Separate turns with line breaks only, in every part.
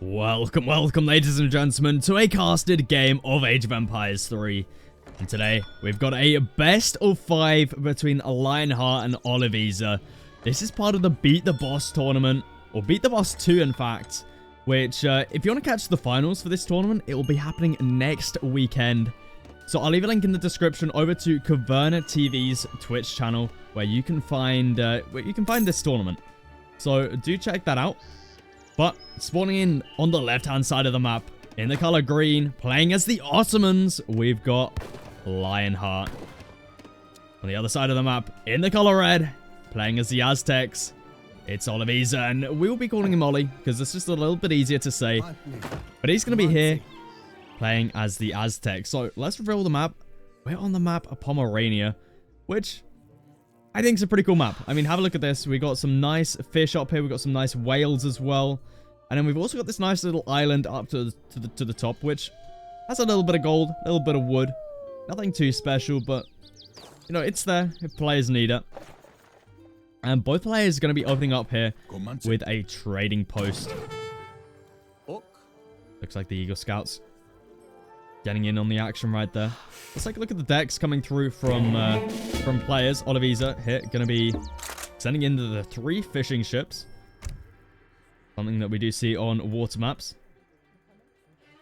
Welcome, ladies and gentlemen, to a casted game of Age of Empires 3. And today, we've got a best of 5 between Lionheart and Oliveza. This is part of the Beat the Boss tournament, or Beat the Boss 2, in fact, which, if you want to catch the finals for this tournament, it will be happening next weekend. So I'll leave a link in the description over to Caverna TV's Twitch channel, where you can find this tournament. So do check that out. But spawning in on the left-hand side of the map, in the color green, playing as the Ottomans, we've got Lionheart. On the other side of the map, in the color red, playing as the Aztecs, it's Oliveza, and we will be calling him Ollie, because it's just a little bit easier to say. But he's going to be here, playing as the Aztecs. So let's reveal the map. We're on the map of Pomerania, which I think it's a pretty cool map. I mean, have a look at this. We got some nice fish up here. We've got some nice whales as well. And then we've also got this nice little island up to the top, which has a little bit of gold, a little bit of wood. Nothing too special, but, you know, it's there if players need it. And both players are going to be opening up here with a trading post. Looks like the Eagle Scouts getting in on the action right there. Let's take a look at the decks coming through from players. Oliveza here, going to be sending in the 3 fishing ships. Something that we do see on water maps.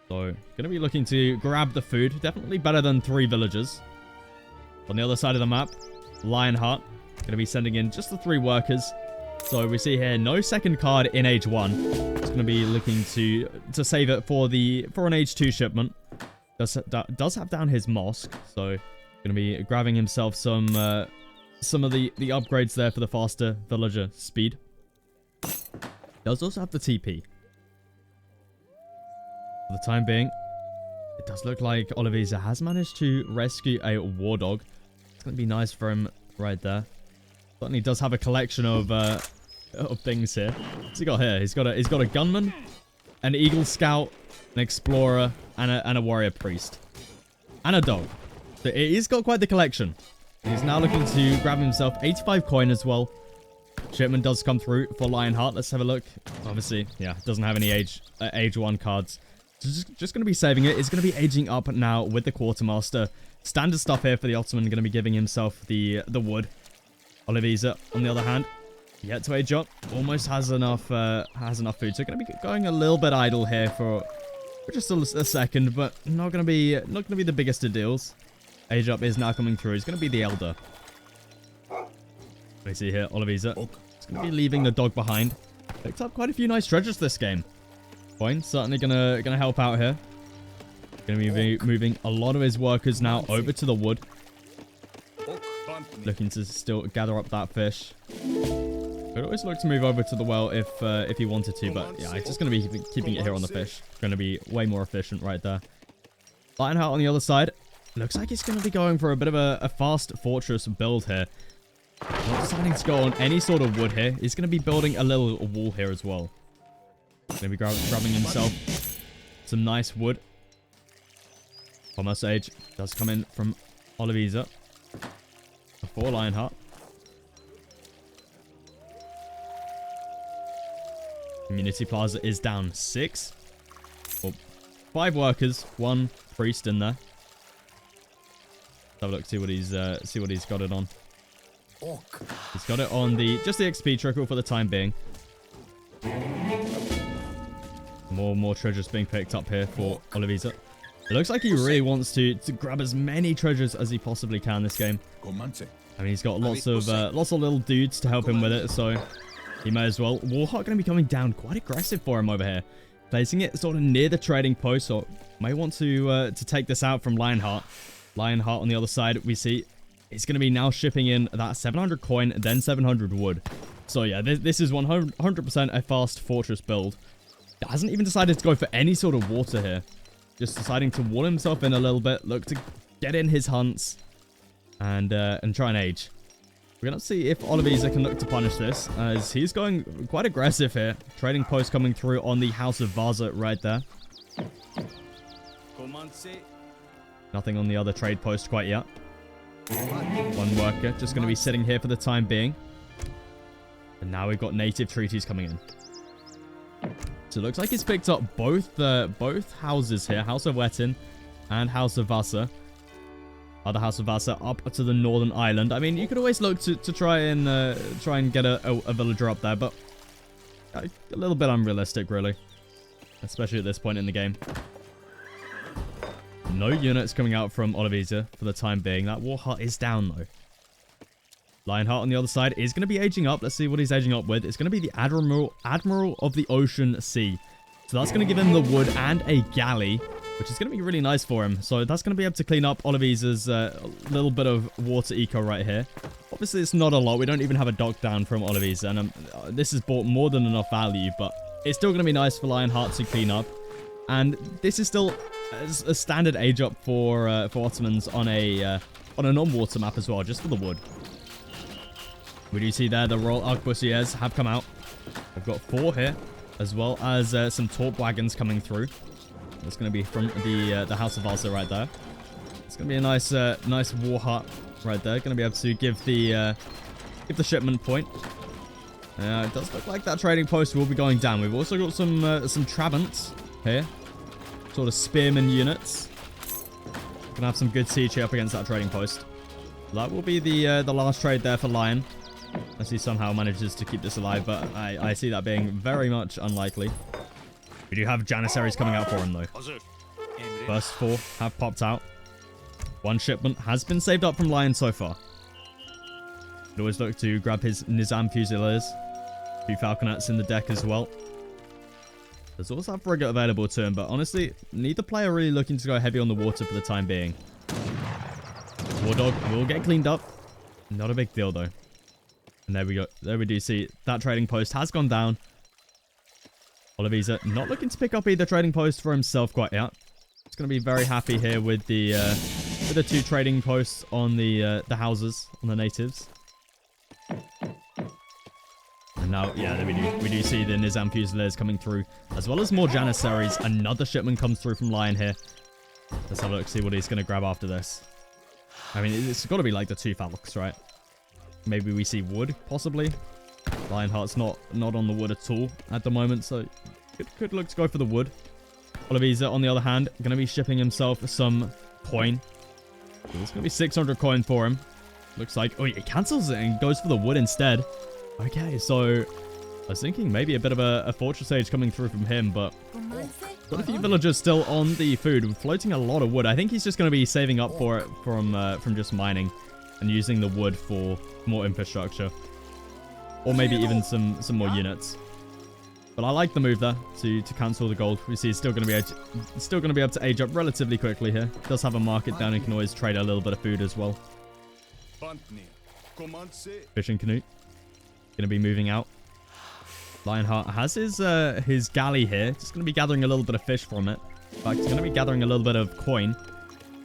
So, going to be looking to grab the food. Definitely better than 3 villagers. On the other side of the map, Lionheart going to be sending in just the 3 workers. So, we see here no second card in Age 1. It's going to be looking to save it for an Age 2 shipment. Does have down his mosque, so going to be grabbing himself some of the upgrades there for the faster villager speed. Does also have the TP. For the time being, it does look like Oliveza has managed to rescue a war dog. It's going to be nice for him right there. Certainly does have a collection of things here. What's he got here? He's got a gunman, an Eagle Scout, an explorer, and a warrior priest. And a dog. So he's got quite the collection. He's now looking to grab himself 85 coin as well. Shipment does come through for Lionheart. Let's have a look. Obviously, yeah, doesn't have any age 1 cards. So just going to be saving it. It's going to be aging up now with the Quartermaster. Standard stuff here for the Ottoman. Going to be giving himself the wood. Oliveza, on the other hand, yet to age up. Almost has enough food. So going to be going a little bit idle here for just a second, but not gonna be the biggest of deals. Age up is now coming through. He's gonna be the elder. We see here Oliveza. He's gonna be leaving the dog behind. Picked up quite a few nice treasures this game. Coin certainly gonna help out here. Gonna be moving a lot of his workers now over to the wood. Looking to still gather up that fish. Could always look to move over to the well if he wanted to, but yeah, he's just going to be keeping it here on the fish. Going to be way more efficient right there. Lionheart on the other side. Looks like he's going to be going for a bit of a fast fortress build here. Not deciding to go on any sort of wood here. He's going to be building a little wall here as well. Going to be grabbing himself some nice wood. Commerce Age does come in from Oliveza before Lionheart. Community Plaza is down 6. Well, 5 workers, 1 priest in there. Let's have a look, see what he's got it on. He's got it on just the XP trickle for the time being. More treasures being picked up here for Oliveza. It looks like he really wants to grab as many treasures as he possibly can this game. I mean, he's got lots of little dudes to help him with it, so he may as well. Warhawk going to be coming down quite aggressive for him over here. Placing it sort of near the trading post, so may want to take this out from Lionheart. Lionheart on the other side, we see he's going to be now shipping in that 700 coin, then 700 wood. So yeah, this is 100% a fast fortress build. Hasn't even decided to go for any sort of water here. Just deciding to wall himself in a little bit, look to get in his hunts, and try and age. We're going to see if Oliveza can look to punish this, as he's going quite aggressive here. Trading post coming through on the House of Vaza right there. Nothing on the other trade post quite yet. 1 worker just going to be sitting here for the time being. And now we've got native treaties coming in. So it looks like he's picked up both houses here. House of Wettin and House of Vasa. Other House of Vasa up to the northern island. I mean, you could always look to try and get a villager up there, but a little bit unrealistic, really. Especially at this point in the game. No units coming out from Oliveza for the time being. That war hut is down, though. Lionheart on the other side is going to be aging up. Let's see what he's aging up with. It's going to be the Admiral of the Ocean Sea. So that's going to give him the wood and a galley, which is going to be really nice for him. So that's going to be able to clean up Oliveza's little bit of water eco right here. Obviously, it's not a lot. We don't even have a dock down from Oliveza, and this has brought more than enough value, but it's still going to be nice for Lionheart to clean up. And this is still a standard age up for Ottomans on a non-water map as well, just for the wood. We do see there the Royal Arquebusiers have come out. We've got 4 here, as well as some torp wagons coming through. That's going to be from the House of Vasa right there. It's going to be a nice war hut right there. Going to be able to give the shipment point. It does look like that trading post will be going down. We've also got some Trabants here, sort of spearman units. Gonna have some good siege here up against that trading post. That will be the last trade there for Lion. Unless he somehow manages to keep this alive, but I see that being very much unlikely. We do have Janissaries coming out for him, though. First 4 have popped out. 1 shipment has been saved up from Lion so far. Could always look to grab his Nizam Fusiliers. 2 Falconets in the deck as well. There's also a frigate available to him, but honestly, neither player really looking to go heavy on the water for the time being. War Dog will get cleaned up. Not a big deal, though. And there we go. There we do see that trading post has gone down. Oliveza not looking to pick up either trading post for himself quite yet. He's going to be very happy here with the 2 trading posts on the houses, on the natives. And now, yeah, there we do see the Nizam Fusiliers coming through, as well as more Janissaries. Another shipment comes through from Lion here. Let's have a look, see what he's going to grab after this. I mean, it's got to be like the 2 Falcons, right? Maybe we see wood, possibly. Lionheart's not on the wood at all at the moment, so could look to go for the wood. Oliveza, on the other hand, going to be shipping himself some coin. So there's going to be 600 coin for him. Looks like... Oh, he cancels it and goes for the wood instead. Okay, so... I was thinking maybe a bit of a fortress age coming through from him, but... Got a few villagers still on the food, floating a lot of wood. I think he's just going to be saving up for it from just mining and using the wood for more infrastructure. Or maybe even some more units. But I like the move there to cancel the gold. We see he's still going to be able to age up relatively quickly here. Does have a market down and can always trade a little bit of food as well. Fishing canoe. Going to be moving out. Lionheart has his galley here. Just going to be gathering a little bit of fish from it. In fact, he's going to be gathering a little bit of coin.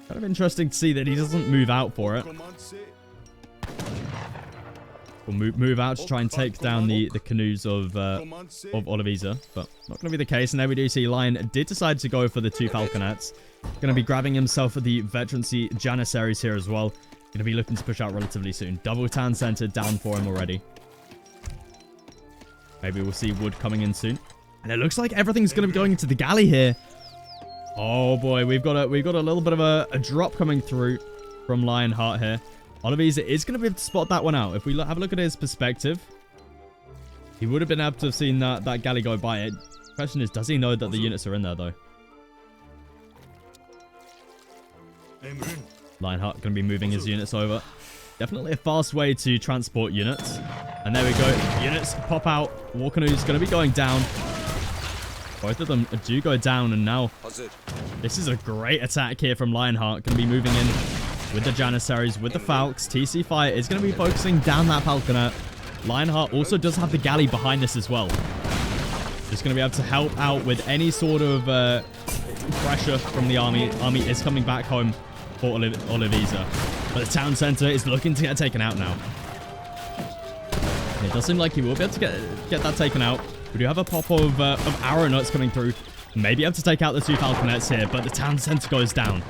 Kind of interesting to see that he doesn't move out for it. We'll move out to try and take down the canoes of Oliveza, but not going to be the case. And there we do see Lion did decide to go for the 2 Falconets. Going to be grabbing himself the Veterancy Janissaries here as well. Going to be looking to push out relatively soon. Double town center down for him already. Maybe we'll see wood coming in soon. And it looks like everything's going to be going into the galley here. Oh boy, we've got a little bit of a drop coming through from Lionheart here. Oliveza is going to be able to spot that one out. If we have a look at his perspective, he would have been able to have seen that galley go by it. Question is, does he know that the units are in there, though? Lionheart going to be moving his units over. Definitely a fast way to transport units. And there we go. Units pop out. War canoes going to be going down. Both of them do go down, and now this is a great attack here from Lionheart. Going to be moving in with the Janissaries, with the Falcons. TC Fire is going to be focusing down that Falconer. Lionheart also does have the galley behind this as well. Just going to be able to help out with any sort of pressure from the army. Army is coming back home for Oliveza. But the town center is looking to get taken out now. It does seem like he will be able to get that taken out. We do have a pop of arrow nuts coming through. Maybe able to take out the 2 Falconets here, but the town center goes down.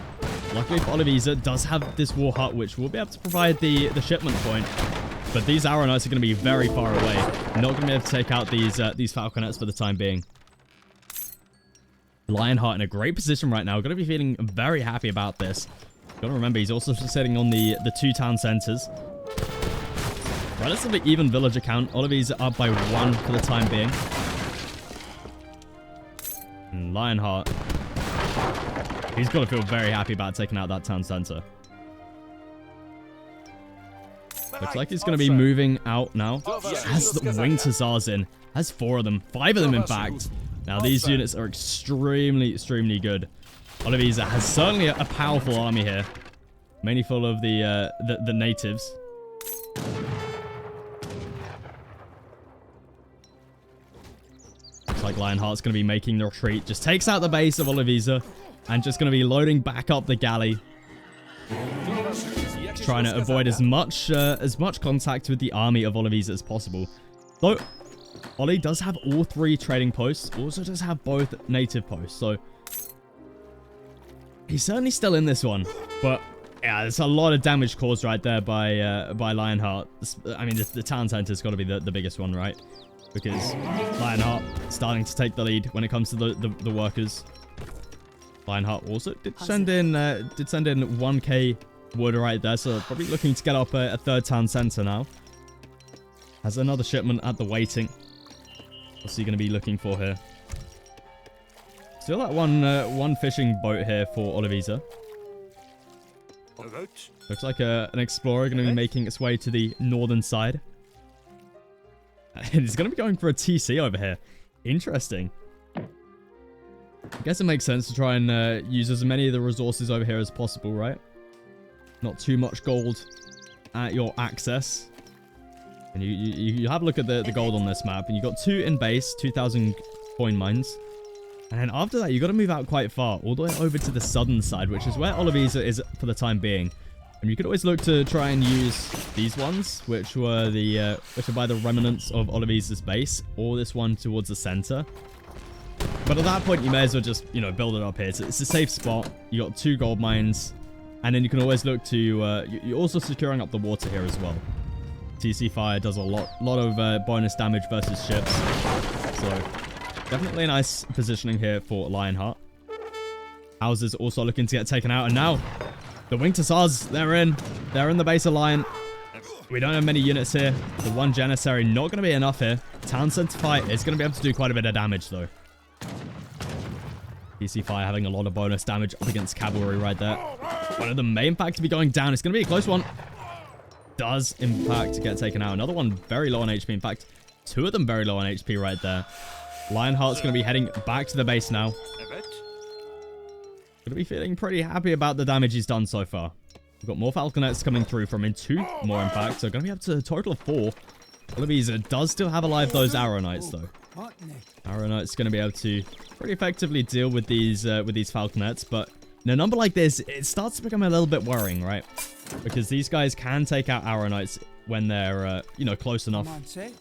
Luckily for Oliveza, does have this war hut, which will be able to provide the shipment point. But these arrow knights are going to be very far away. Not going to be able to take out these falconets for the time being. Lionheart in a great position right now. Got to be feeling very happy about this. Got to remember, he's also sitting on the 2 town centers. Relatively even villager count. Oliveza up by 1 for the time being. And Lionheart, he's got to feel very happy about taking out that town center. Looks like he's going to be moving out now. Has the winged hussars in. Has 4 of them. 5 of them, in fact. Now, these units are extremely good. Oliveza has certainly a powerful army here. Mainly full of the natives. Looks like Lionheart's going to be making the retreat. Just takes out the base of Oliveza. And just going to be loading back up the galley. Trying to avoid as much contact with the army of Oliveza as possible. Though Ollie does have all 3 trading posts, also does have both native posts, so he's certainly still in this one. But yeah, there's a lot of damage caused right there by Lionheart. I mean, the town center's got to be the biggest one, right? Because Lionheart starting to take the lead when it comes to the workers. Lionheart also did send in 1k wood right there, so probably looking to get up a 3rd town center now. Has another shipment at the waiting. What's he going to be looking for here? Still that one fishing boat here for Oliveza. Looks like an explorer going to be making its way to the northern side. And he's going to be going for a TC over here. Interesting. I guess it makes sense to try and use as many of the resources over here as possible, right? Not too much gold at your access. And you have a look at the gold on this map. And you've got 2 in base, 2,000 coin mines. And then after that, you've got to move out quite far. All the way over to the southern side, which is where Oliveza is for the time being. And you could always look to try and use these ones, which were by the remnants of Oliveza's base. Or this one towards the center. But at that point, you may as well just, build it up here. It's a safe spot. You got 2 gold mines. And then you can always look to, you're also securing up the water here as well. TC fire does a lot of bonus damage versus ships. So, definitely a nice positioning here for Lionheart. Houses also looking to get taken out. And now, the winged hussars, they're in the base of Lion. We don't have many units here. The 1 janissary not going to be enough here. Town center fight is going to be able to do quite a bit of damage though. TC fire having a lot of bonus damage up against cavalry right there. One of them may in fact be going down. It's going to be a close one. Does in fact get taken out. Another one very low on HP. In fact, 2 of them very low on HP right there. Lionheart's going to be heading back to the base now. Going to be feeling pretty happy about the damage he's done so far. We've got more falconets coming through from him. 2 more in fact. So going to be up to a total of 4. Oliveza does still have alive those arrow knights though. Arrow knight's going to be able to pretty effectively deal with these falconets, but in a number like this, it starts to become a little bit worrying, right? Because these guys can take out arrow knights when they're close enough. And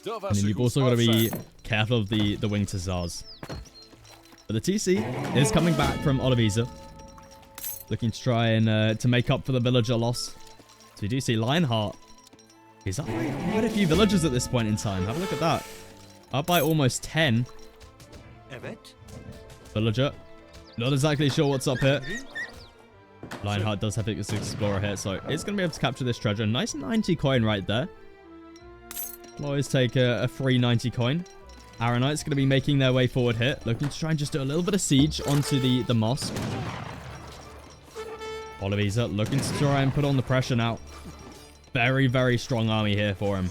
then you've also got to be careful of the winged hussars. But the TC is coming back from Oliveza, looking to try and to make up for the villager loss. So you do see Lionheart. He's up by quite a few villagers at this point in time. Have a look at that. Up by almost 10. Villager. Not exactly sure what's up here. Lionheart does have his explorer here, so it's going to be able to capture this treasure. Nice 90 coin right there. I'll always take a free 90 coin. Arrow Knight's going to be making their way forward here. Looking to try and just do a little bit of siege onto the mosque. Oliveza looking to try and put on the pressure now. Very, very strong army here for him.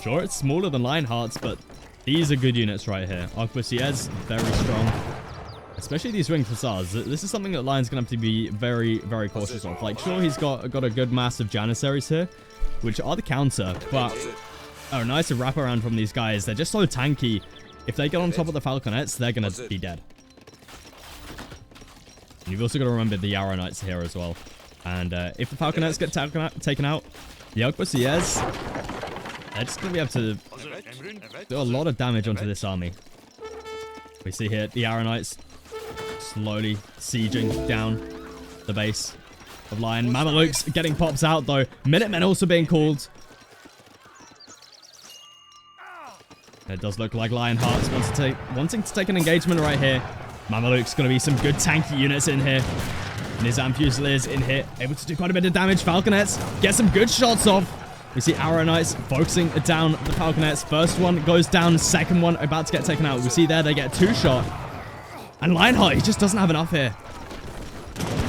Sure, it's smaller than Lionheart's, but these are good units right here. Arquebusiers, very strong. Especially these winged hussars. This is something that Lion's going to have to be very, very cautious of. Like, sure, he's got a good mass of janissaries here, which are the counter, but oh, nice wraparound from these guys. They're just so tanky. If they get on top of the falconets, they're going to be dead. And you've also got to remember the arrow knights here as well. And if the falconets get taken out, the arquebusiers, they're just going to be able to do a lot of damage onto this army. We see here the arrow knights slowly sieging down the base of Lion. Mamelukes getting pops out though. Minutemen also being called. It does look like Lionheart's wanting to take an engagement right here. Mameluke's going to be some good tanky units in here. Nizam Fusiliers in here, able to do quite a bit of damage. Falconets get some good shots off. We see Arrow Knights focusing down the Falconets. First one goes down, second one about to get taken out. We see there they get 2-shot. And Lionheart, he just doesn't have enough here.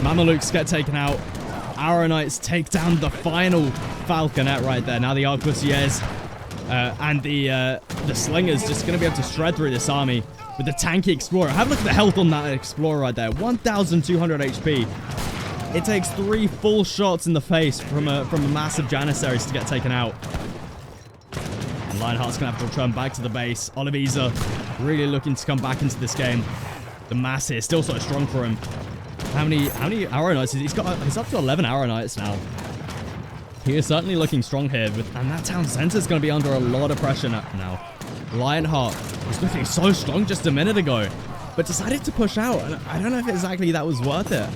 Mamelukes get taken out. Arrow Knights take down the final Falconet right there. Now the Arquebusiers and the Slingers just going to be able to shred through this army with the tanky Explorer. Have a look at the health on that Explorer right there. 1,200 HP. It takes 3 full shots in the face from a massive Janissaries to get taken out. And Lionheart's going to have to return back to the base. Oliveza really looking to come back into this game. The mass here still so strong for him. How many Arrow Knights? He's up to 11 Arrow Knights now. He is certainly looking strong here. And that town center is going to be under a lot of pressure now. Lionheart was looking so strong just a minute ago, but decided to push out. And I don't know if exactly that was worth it.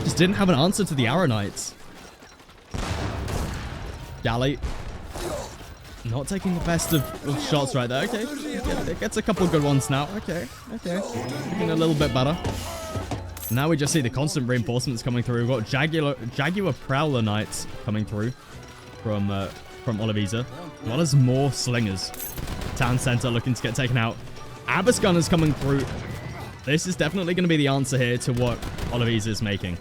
Just didn't have an answer to the Arrow Knights. Galley. Not taking the best of shots right there. Okay. It gets a couple good ones now. Okay. Looking a little bit better. Now we just see the constant reinforcements coming through. We've got Jaguar Prowler Knights coming through from Oliveza, as well as more Slingers. Town center looking to get taken out. Abyss Gunners coming through. This is definitely going to be the answer here to what Oliveza is making.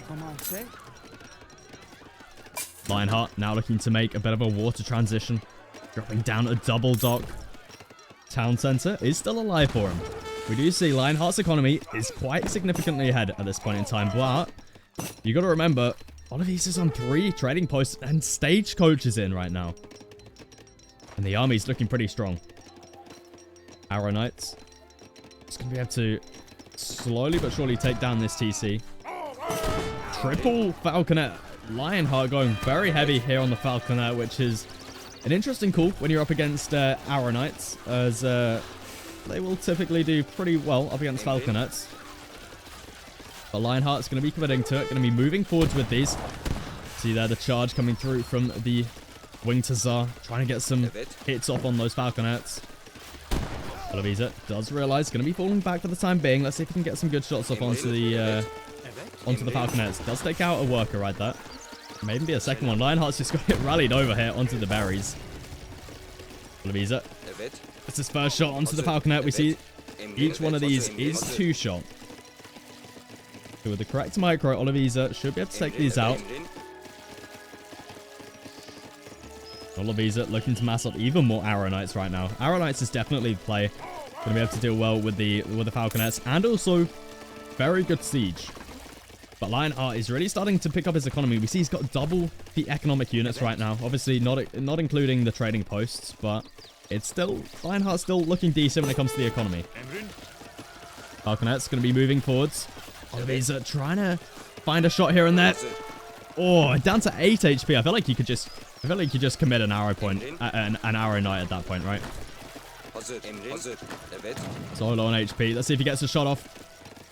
Lionheart now looking to make a bit of a water transition. Dropping down a double dock. Town center is still alive for him. We do see Lionheart's economy is quite significantly ahead at this point in time, but you got to remember, Oliveza's on 3 trading posts and stagecoaches in right now. And the army's looking pretty strong. Arrow Knights. It's going to be able to slowly but surely take down this TC. Triple Falconet. Lionheart going very heavy here on the Falconet, which is an interesting call when you're up against Arrow Knights, as they will typically do pretty well up against Falconets. But Lionheart's going to be committing to it, going to be moving forwards with these. See there the charge coming through from the Winged Hussar, trying to get some hits off on those Falconets. Oliveza does realize going to be falling back for the time being. Let's see if we can get some good shots off onto the Falconets. Does take out a worker right there. Maybe be a second one. Lionheart's just got it rallied over here onto the berries. Oliveza. It's his first shot onto the Falconet. We see each one of these is 2-shot. So with the correct micro, Oliveza should be able to take these out. Oliveza looking to mass up even more Arrow Knights right now. Arrow Knights is definitely the play. Going to be able to deal well with the Falconets, and also very good siege. But Lionheart is really starting to pick up his economy. We see he's got double the economic units right now. Obviously not including the trading posts, but it's still, Lionheart's still looking decent when it comes to the economy. Falconet's going to be moving forwards. Oliveza trying to find a shot here and there. Oh, down to 8 HP. I feel like you could just commit an arrow point, an Arrow Knight at that point, right? So low on HP. Let's see if he gets a shot off.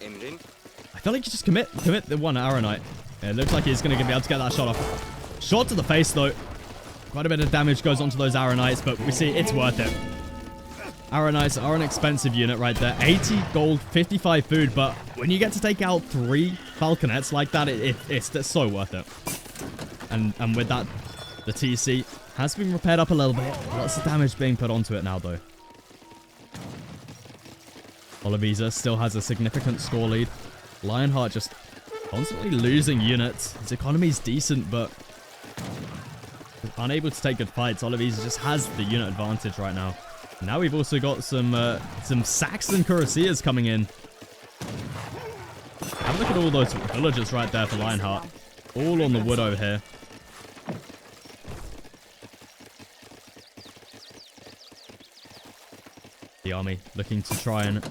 I feel like you just commit the one Arrow Knight. Yeah, it looks like he's going to be able to get that shot off. Shot to the face, though. Quite a bit of damage goes onto those Arrow Knights, but we see it's worth it. Arrow Knights are an expensive unit right there. 80 gold, 55 food, but when you get to take out 3 Falconets like that, it's so worth it. And with that, the TC has been repaired up a little bit. Lots of damage being put onto it now, though. Oliveza still has a significant score lead. Lionheart just constantly losing units. His economy's decent, but unable to take good fights. Oliveza just has the unit advantage right now. Now we've also got some Saxon Cuirassiers coming in. Have a look at all those villagers right there for Lionheart. All on the wood over here. The army looking to try and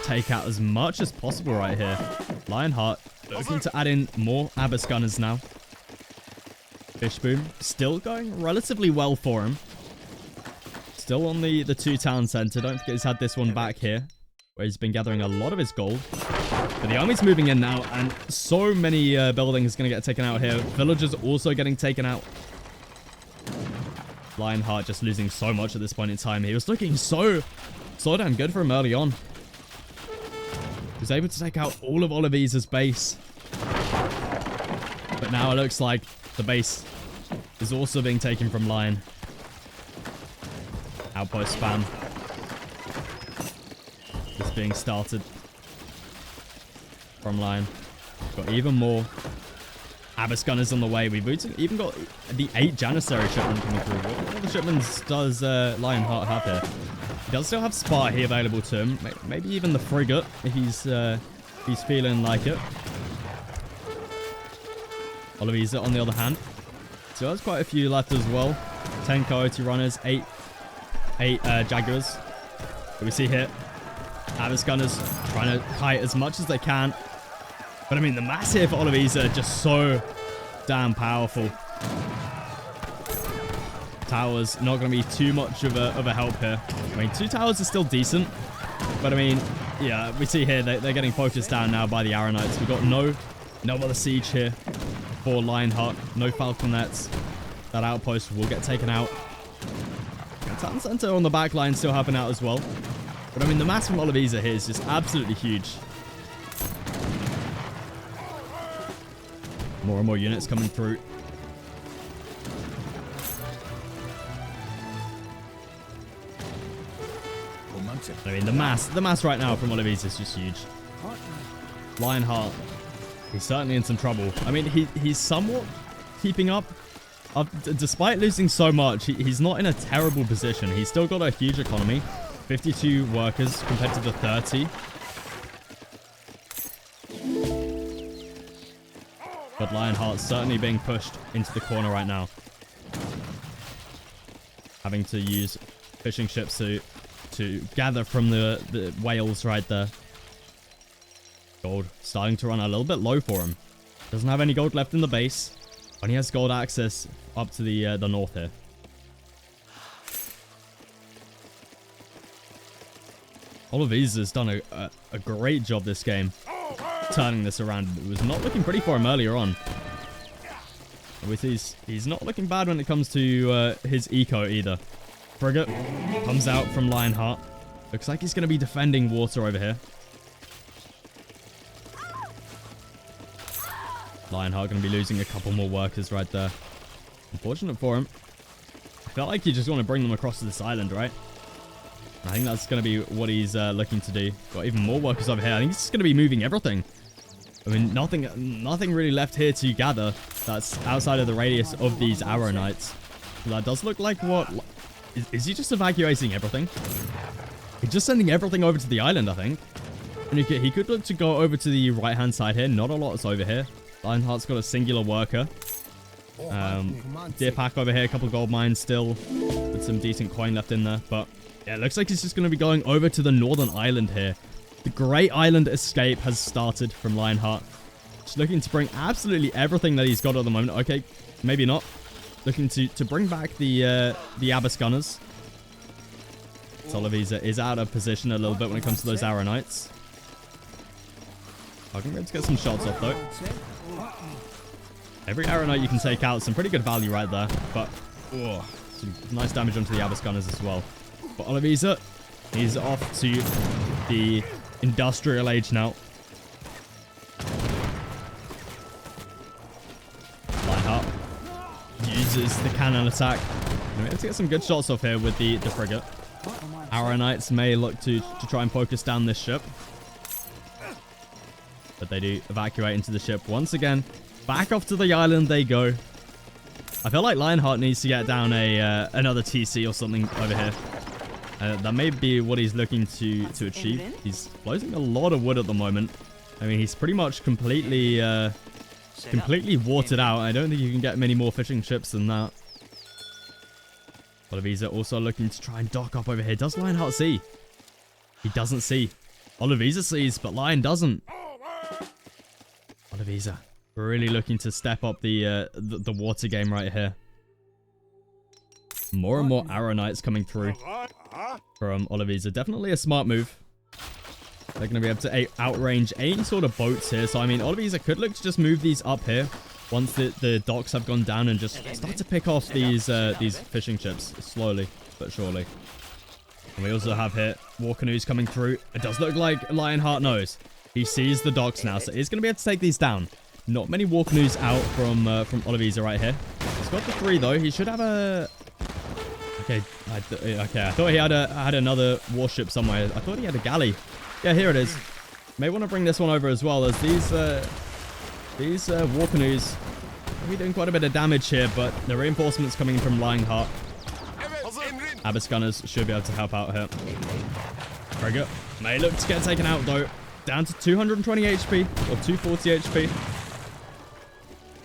take out as much as possible right here. Lionheart looking to add in more Abyss Gunners now. Fishboom still going relatively well for him. Still on the 2 town center. Don't forget he's had this one back here, where he's been gathering a lot of his gold. But the army's moving in now, and so many buildings going to get taken out here. Villagers also getting taken out. Lionheart just losing so much at this point in time. He was looking so damn good for him early on. He was able to take out all of Oliveza's base. But now it looks like the base is also being taken from Lion. Outpost spam is being started from Lion. Got even more Abyss Gunners on the way. We've even got the 8 Janissary shipment coming through. What other shipments does Lionheart have here? He does still have Sparty available to him. Maybe even the frigate if he's feeling like it. Oliveza on the other hand. So there's quite a few left as well. 10 Coyote Runners, 8 Jaguars. What we see here, Abyss Gunners trying to kite as much as they can. But I mean, the mass here for Oliveza are just so damn powerful. Towers not going to be too much of a help here. I mean, 2 towers is still decent. But I mean, yeah, we see here they're getting focused down now by the Arrow Knights. We've got no other siege here for Lionheart. No Falconets. That outpost will get taken out. Town Center on the back line still helping out as well. But I mean, the mass from Oliveza here is just absolutely huge. More and more units coming through. I mean, the mass right now from Oliveza is just huge. Lionheart, he's certainly in some trouble. I mean, he's somewhat keeping up. Despite losing so much, he's not in a terrible position. He's still got a huge economy. 52 workers compared to the 30. But Lionheart's certainly being pushed into the corner right now. Having to use fishing ships to gather from the whales right there. Gold starting to run a little bit low for him. Doesn't have any gold left in the base. And he has gold access up to the north here. Oliveza's done a great job this game, turning this around. It was not looking pretty for him earlier on. With he's not looking bad when it comes to his eco either. Frigate comes out from Lionheart. Looks like he's going to be defending water over here. Lionheart going to be losing a couple more workers right there. Unfortunate for him. I felt like you just want to bring them across to this island, right? I think that's going to be what he's looking to do. Got even more workers over here. I think he's just going to be moving everything. I mean, nothing really left here to gather that's outside of the radius of these Arrow Knights. That does look like what... Is he just evacuating everything? He's just sending everything over to the island, I think. And he could look to go over to the right-hand side here. Not a lot is over here. Lionheart's got a singular worker. Deer pack over here. A couple of gold mines still. With some decent coin left in there. But yeah, it looks like he's just going to be going over to the northern island here. The Great Island escape has started from Lionheart. Just looking to bring absolutely everything that he's got at the moment. Okay, maybe not. Looking to bring back the Abyss Gunners. Oliveza is out of position a little bit when it comes to those Arrow Knights. I can be able to get some shots off though. Every Arrow Knight you can take out, some pretty good value right there. But some nice damage onto the Abyss Gunners as well. But Oliveza, he's off to the Industrial Age now. Lionheart uses the cannon attack. We're able to get some good shots off here with the frigate. Arrow Knights may look to try and focus down this ship. But they do evacuate into the ship once again. Back off to the island they go. I feel like Lionheart needs to get down another TC or something over here. That may be what he's looking to achieve. He's closing a lot of wood at the moment. I mean, he's pretty much completely watered out. I don't think you can get many more fishing ships than that. Oliveza also looking to try and dock up over here. Does Lionheart see? He doesn't see. Oliveza sees, but Lion doesn't. Oliveza really looking to step up the water game right here. More and more Arrow Knights coming through from Oliveza. Definitely a smart move. They're going to be able to outrange any sort of boats here. So, I mean, Oliveza could look to just move these up here. once the docks have gone down and just start to pick off these fishing ships slowly but surely. And we also have here war canoes coming through. It does look like Lionheart knows. He sees the docks now, so he's going to be able to take these down. Not many war canoes out from Oliveza right here. He's got the 3 though. He should have a... Okay, I thought he had another warship somewhere. I thought he had a galley. Yeah, here it is. May want to bring this one over as well, as these war canoes are doing quite a bit of damage here, but the reinforcements coming in from Lionheart. Abyss gunners should be able to help out here. Frigate may look to get taken out though. Down to 220 HP or 240 HP.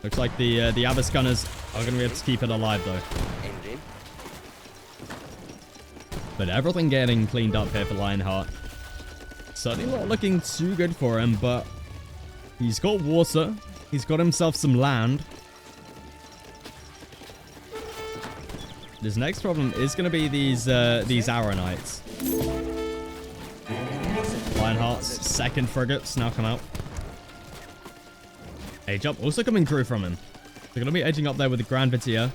Looks like the Abyss gunners are going to be able to keep it alive though. But everything getting cleaned up here for Lionheart. Certainly not looking too good for him, but he's got water. He's got himself some land. His next problem is going to be these Arrow Knights. Lionheart's second frigates now come out. Age up also coming through from him. They're going to be edging up there with the Grand Vizier.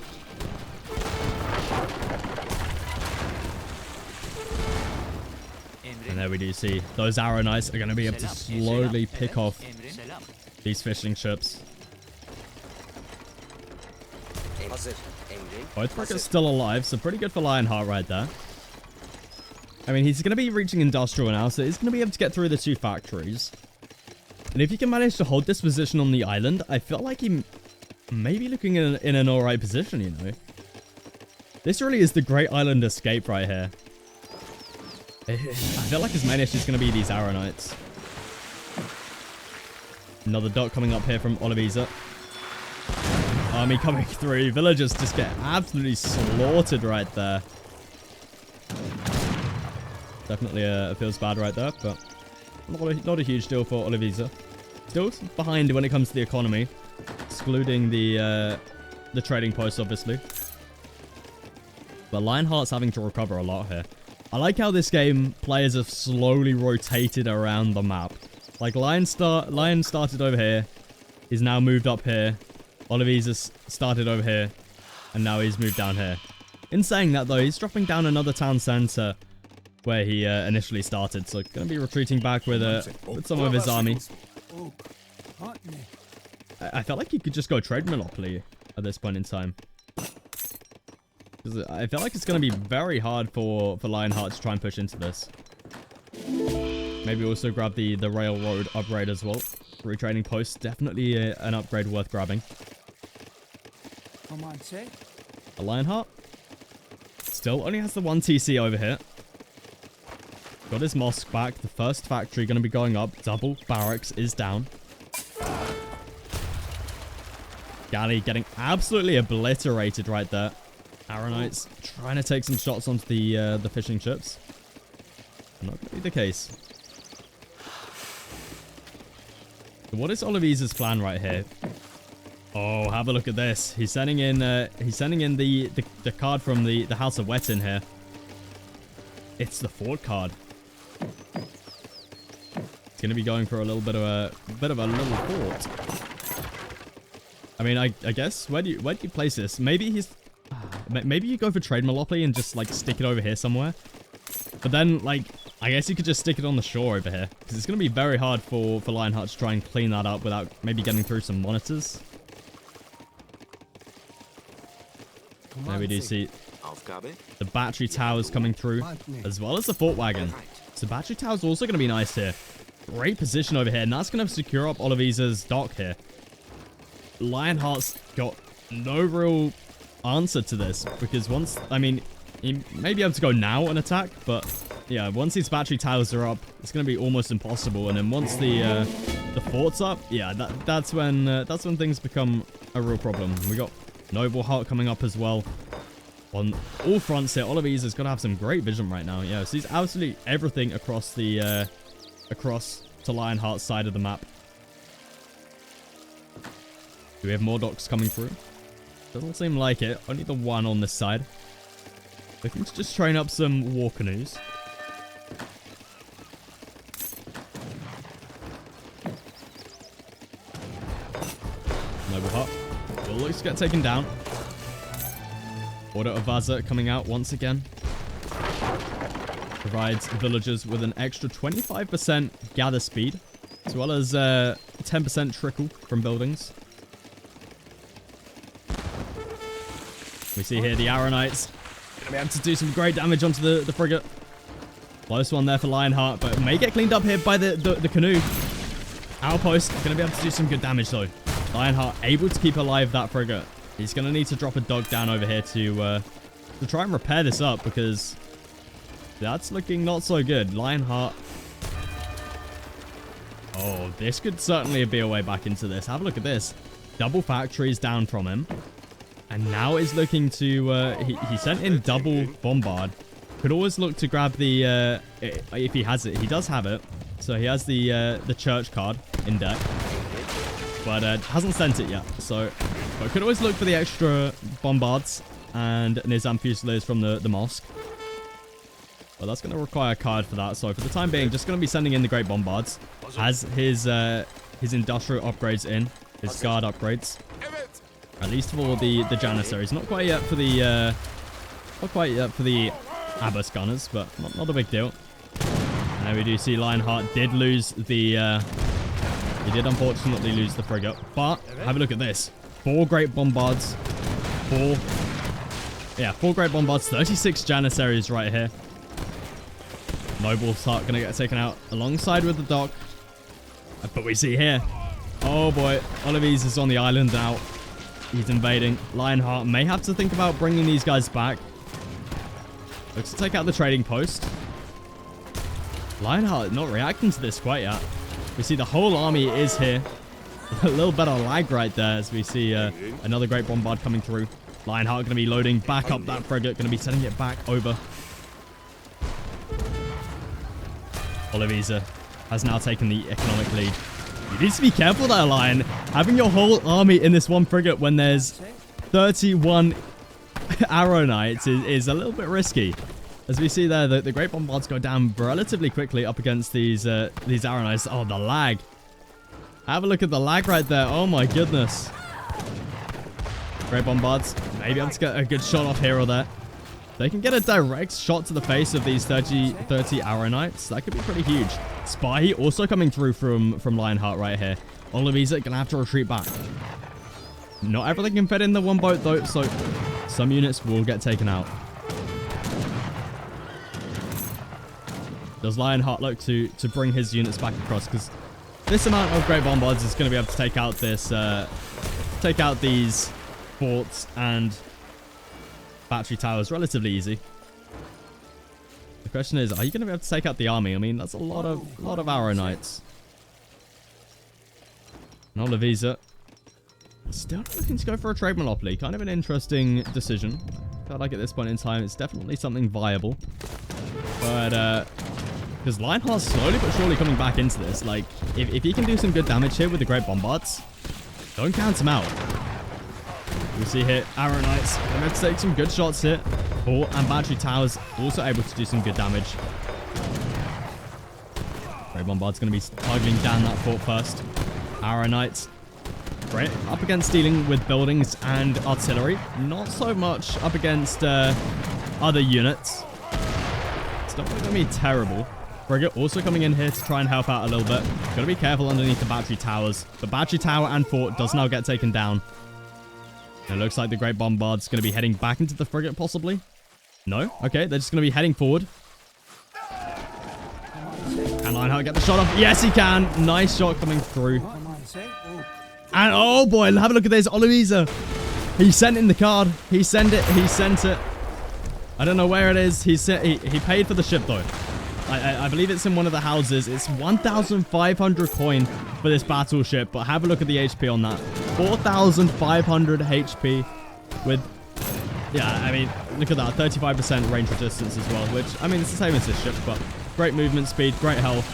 And there we do see those Arrow Knights are going to be able to slowly pick off these fishing ships. Both frigates still alive, so pretty good for Lionheart right there. I mean, he's going to be reaching industrial now, so he's going to be able to get through the 2 factories. And if he can manage to hold this position on the island, I feel like he may be looking in an alright position, you know. This really is the Great Island Escape right here. I feel like his main issue is going to be these Arrow Knights. Another dock coming up here from Oliveza. Army coming through. Villagers just get absolutely slaughtered right there. Definitely feels bad right there, but not a huge deal for Oliveza. Still behind when it comes to the economy, excluding the trading post, obviously. But Lionheart's having to recover a lot here. I like how this game players have slowly rotated around the map. Like Lion started over here, he's now moved up here. Oliveza started over here, and now he's moved down here. In saying that though, he's dropping down another town center where he initially started, so gonna be retreating back with some of his army. I felt like he could just go trade monopoly at this point in time. I feel like it's going to be very hard for Lionheart to try and push into this. Maybe also grab the railroad upgrade as well. Retraining post, definitely an upgrade worth grabbing. A Lionheart still only has the 1 TC over here. Got his mosque back. The first factory going to be going up. Double barracks is down. Galley getting absolutely obliterated right there. Arrow Knights trying to take some shots onto the fishing ships. Not going to be the case. So what is Oliveza's plan right here? Oh, have a look at this. He's sending in the card from the House of Wettin here. It's the fort card. It's going to be going for a little bit of a little fort. I mean, I guess where do you place this? Maybe you go for trade monopoly and just like stick it over here somewhere. But then like I guess you could just stick it on the shore over here, because it's going to be very hard for Lionheart to try and clean that up without maybe getting through some monitors. There we do see the battery towers coming through, as well as the fort wagon. So battery towers also going to be nice here. Great position over here, and that's going to secure up Oliveza's dock here. Lionheart's got no real answer to this, because once, I mean, he may be able to go now and attack, but yeah, once these battery towers are up, it's going to be almost impossible. And then once the fort's up, yeah, that's when things become a real problem. We got Noble Heart coming up as well. On all fronts here, Oliveza's got to have some great vision right now. Yeah, sees absolutely everything across the across to Lionheart's side of the map. Do we have more docks coming through? Doesn't seem like it. Only the one on this side. Looking to just train up some war canoes. Noble Hut will look to get taken down. Oliveza coming out once again. Provides villagers with an extra 25% gather speed, as well as 10% trickle from buildings. We see here the Arrow Knights going to be able to do some great damage onto the frigate. Close one there for Lionheart, but may get cleaned up here by the canoe. Outpost going to be able to do some good damage though. Lionheart able to keep alive that frigate. He's going to need to drop a dog down over here to try and repair this up, because that's looking not so good. Lionheart. Oh, this could certainly be a way back into this. Have a look at this. Double factories down from him. And now is looking to... he sent in double bombard. Could always look to grab the... if he has it. He does have it. So he has the church card in deck. But hasn't sent it yet. So... But could always look for the extra bombards and Nizam Fusiliers from the mosque. Well, that's going to require a card for that. So for the time being, just going to be sending in the Great Bombards. Has his industrial upgrades in. His guard upgrades. At least for the Janissaries. Not quite yet for the Abbas gunners, but not a big deal. And there we do see Lionheart did lose the... he did unfortunately lose the frigate. But have a look at this. 4 Great Bombards. 4 Great Bombards. 36 Janissaries right here. Noble's Hut gonna get taken out alongside with the dock. But we see here. Oh boy. Oliveza is on the island now. He's invading. Lionheart may have to think about bringing these guys back. Looks to take out the trading post. Lionheart not reacting to this quite yet. We see the whole army is here. A little bit of lag right there as we see another Great Bombard coming through. Lionheart going to be loading back up that frigate. Going to be sending it back over. Oliveza has now taken the economic lead. You need to be careful there, Lion. Having your whole army in this one frigate when there's 31 Arrow Knights is a little bit risky. As we see there, the Great Bombards go down relatively quickly up against these Arrow Knights. Oh, the lag. Have a look at the lag right there. Oh my goodness. Great Bombards. Maybe able to get a good shot off here or there. They can get a direct shot to the face of these 30 Arrow Knights. That could be pretty huge. Spy also coming through from Lionheart right here. Oliveza gonna have to retreat back. Not everything can fit in the one boat though, so some units will get taken out. Does Lionheart look to bring his units back across? Because this amount of Great Bombards is going to be able to take out this, take out these forts and battery towers relatively easy. The question is, are you going to be able to take out the army? I mean, that's a lot of Arrow Knights. And Oliveza still not looking to go for a trade monopoly. Kind of an interesting decision. Felt like at this point in time, it's definitely something viable. But because Lionheart's slowly but surely coming back into this. Like, if he can do some good damage here with the Great Bombards, don't count him out. We see here, Arrow Knights going to take some good shots here. Fort and battery towers also able to do some good damage. Great Bombard's going to be targeting down that fort first. Arrow Knights, great up against dealing with buildings and artillery. Not so much up against other units. It's not really going to be terrible. Frigate also coming in here to try and help out a little bit. Got to be careful underneath the battery towers. The battery tower and fort does now get taken down. And it looks like the Great Bombard's going to be heading back into the frigate, possibly. No? Okay, they're just going to be heading forward. Can Lionheart get the shot off? Yes, he can. Nice shot coming through. And, oh boy, have a look at this. Oliveza. He sent in the card. He sent it. He sent it. I don't know where it is. He paid for the ship, though. I believe it's in one of the houses. It's 1,500 coin for this battleship, but have a look at the HP on that. 4,500 HP with, yeah, I mean, look at that, 35% range resistance as well, which, I mean, it's the same as this ship, but great movement speed, great health.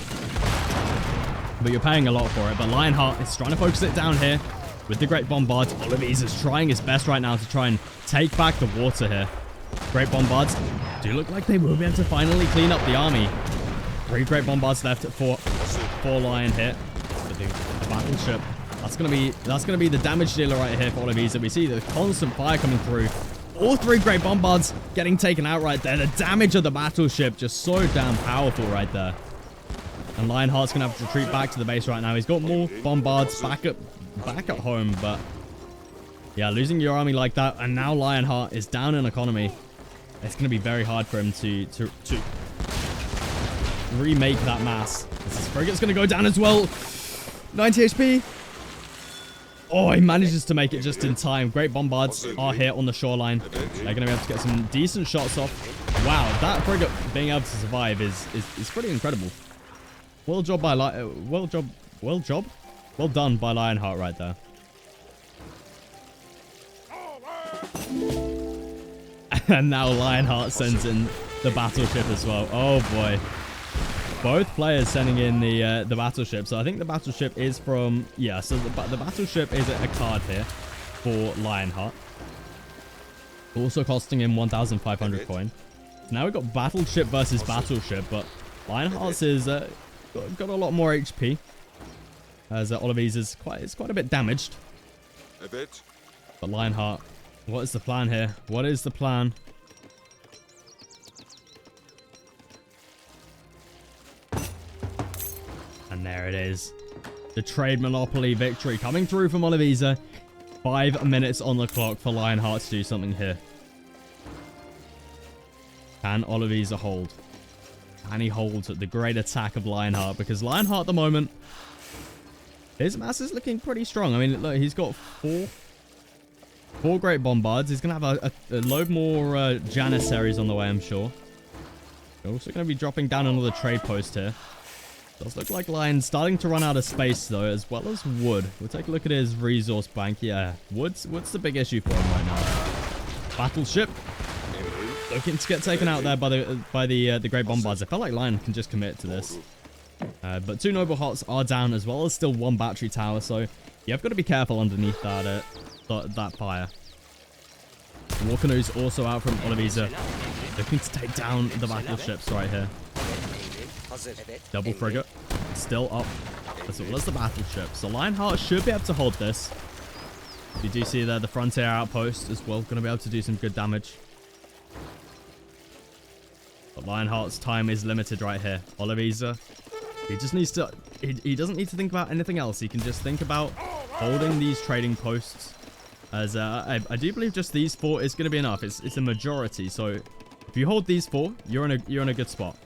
But you're paying a lot for it. But Lionheart is trying to focus it down here with the Great Bombards. Oliveza's trying his best right now to try and take back the water here. Great Bombards do look like they will be able to finally clean up the army. 3 Great Bombards left for Lion here. The battleship That's gonna be the damage dealer right here for Oliveza. We see the constant fire coming through. All three great bombards getting taken out right there. The damage of the battleship just so damn powerful right there. And Lionheart's gonna have to retreat back to the base right now. He's got more bombards back at home, but yeah, losing your army like that, and now Lionheart is down in economy. It's gonna be very hard for him to remake that mass. This frigate's gonna go down as well. 90 HP. Oh, he manages to make it just in time. Great bombards are here on the shoreline. They're going to be able to get some decent shots off. Wow, that frigate being able to survive is pretty incredible. Well done by Lionheart right there. And now Lionheart sends in the battleship as well. Oh boy. Both players sending in the battleship. So I think the battleship is from... Yeah, so the battleship is a card here for Lionheart. Also costing him 1,500 coin. Now we've got battleship versus battleship, but Lionheart's is got a lot more HP. As Oliveza's is quite a bit damaged. But Lionheart, what is the plan here? What is the plan? And there it is. The trade monopoly victory coming through from Oliveza. 5 minutes on the clock for Lionheart to do something here. Can Oliveza hold? Can he hold the great attack of Lionheart? Because Lionheart at the moment, his mass is looking pretty strong. I mean, look, he's got four great bombards. He's going to have a load more Janissaries on the way, I'm sure. We're also going to be dropping down another trade post here. Does look like Lion's starting to run out of space, though, as well as wood. We'll take a look at his resource bank. Yeah, wood's the big issue for him right now. Battleship looking to get taken out there by the great bombards. I felt like Lion can just commit to this. But 2 noble hearts are down, as well as still 1 battery tower. So yeah, I've got to be careful underneath that fire. War canoes also out from Oliveza, looking to take down the battleships right here. Double frigate still up, as well as the battleship. So Lionheart should be able to hold this. You do see there the frontier outpost as well, going to be able to do some good damage. But Lionheart's time is limited right here. Oliveza, he just needs to... He doesn't need to think about anything else. He can just think about holding these trading posts. As I do believe just these 4 is going to be enough. It's a majority. So if you hold these 4, you're in a good spot.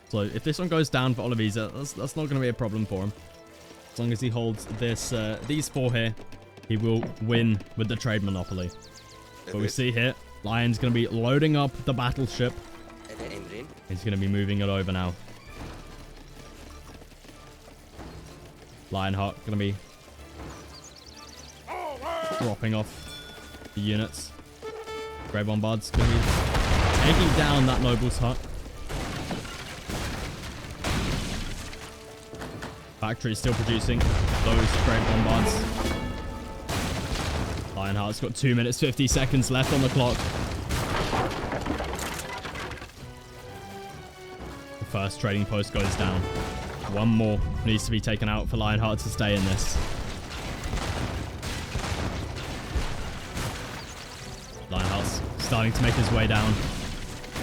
So if this one goes down for Oliveza, that's not going to be a problem for him. As long as he holds this these 4 here, he will win with the trade monopoly. But we see here, Lion's going to be loading up the battleship. He's going to be moving it over now. Lionheart going to be dropping off the units. Grey Bombard's going to be taking down that noble's hut. Factory is still producing those great bombards. Lionheart's got 2 minutes 50 seconds left on the clock. The first trading post goes down. 1 more needs to be taken out for Lionheart to stay in this. Lionheart's starting to make his way down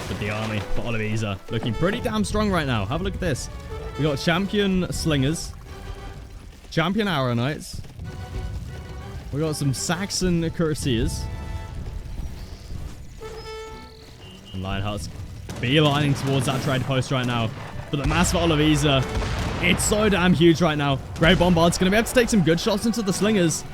with the army for Oliveza. Looking pretty damn strong right now. Have a look at this. We got champion slingers, champion arrow knights. We got some Saxon cuirassiers. And Lionheart's beelining towards that trade post right now. But the mass for Oliveza, it's so damn huge right now. Grey Bombard's going to be able to take some good shots into the slingers.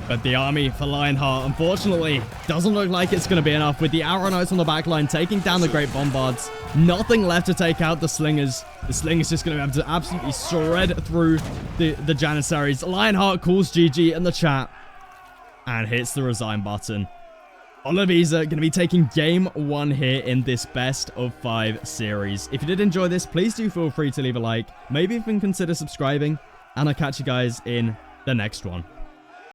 But the army for Lionheart, unfortunately, doesn't look like it's going to be enough. With the arrow knights on the back line taking down the great bombards. Nothing left to take out the slingers. The slingers just going to be able to absolutely shred through the Janissaries. Lionheart calls GG in the chat and hits the resign button. Oliveza going to be taking game 1 here in this best of 5 series. If you did enjoy this, please do feel free to leave a like. Maybe even consider subscribing. And I'll catch you guys in the next one.